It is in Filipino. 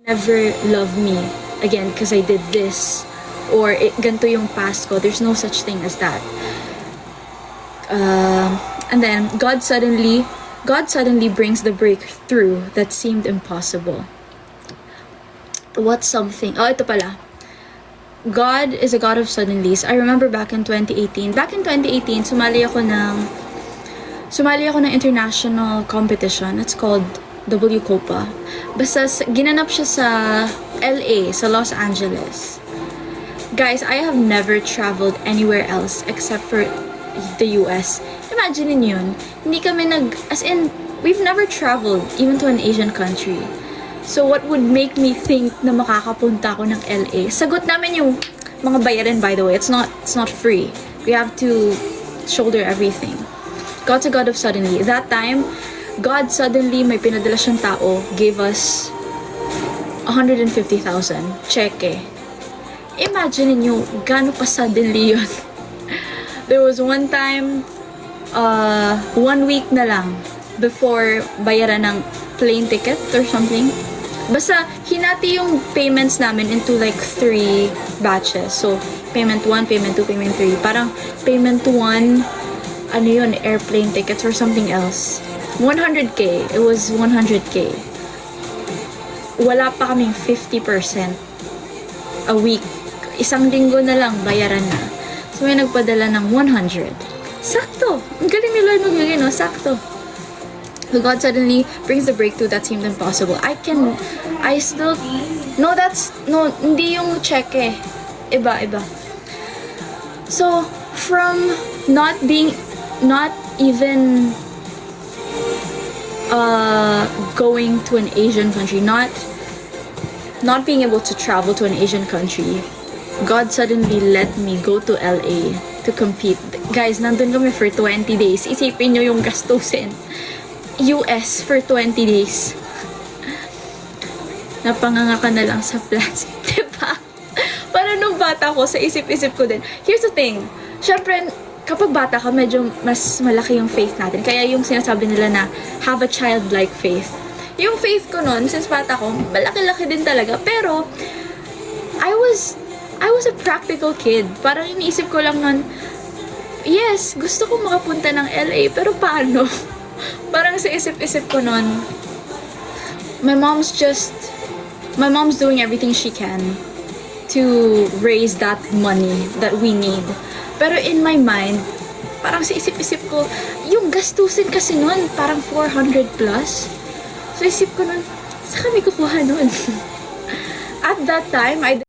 never love me again because I did this, or ganito yung past ko. There's no such thing as that. And then God suddenly brings the breakthrough that seemed impossible. What's something? Oh, ito pala. God is a God of suddenlies. I remember back in 2018. Sumali ako ng international competition. It's called W Copa. Basta ginanap siya sa LA, sa Los Angeles. Guys, I have never traveled anywhere else except for the US. Imagine yun. Hindi kami we've never traveled even to an Asian country. So what would make me think na makakapunta ako ng LA? Sagot namin yung mga bayarin, by the way. It's not free. We have to shoulder everything. God's a God of suddenly. That time, God suddenly, may pinadala siyang tao, gave us 150,000. Cheque. Imagine niyo, gaano pa suddenly yun. There was one time, 1 week na lang before bayaran ng plane ticket or something. Basta, hinati yung payments namin into like 3 batches. So, payment 1, payment 2, payment 3. Parang payment 1, airplane tickets or something else. 100K. It was 100K. Wala pa kaming 50% a week. Isang linggo na lang, bayaran na. So, may nagpadala ng 100. Sakto! Ang galing ni Lord magbigay, no? Sakto. So God suddenly brings the breakthrough that seemed impossible. Hindi yung cheque. Iba. So, from not even going to an Asian country, not being able to travel to an Asian country, God suddenly let me go to LA to compete. Guys, nandun kami for 20 days. Isipin nyo yung gastusin. US for 20 days. Napanganga ka na lang sa flats. Diba? Para nung bata ko, sa isip-isip ko din. Here's the thing. Siyempre, kapag bata ka, medyo mas malaki yung faith natin. Kaya yung sinasabi nila na, have a childlike faith. Yung faith ko nun, since bata ko, malaki-laki din talaga. Pero, I was a practical kid. Parang iniisip ko lang nun, yes, gusto ko makapunta ng LA, pero paano? Parang sa isip-isip ko nun, my mom's doing everything she can to raise that money that we need. Pero in my mind, parang sa isip-isip ko, yung gastusin kasi nun, parang 400 plus. So isip ko nun, saan kami kukuha nun? At that time,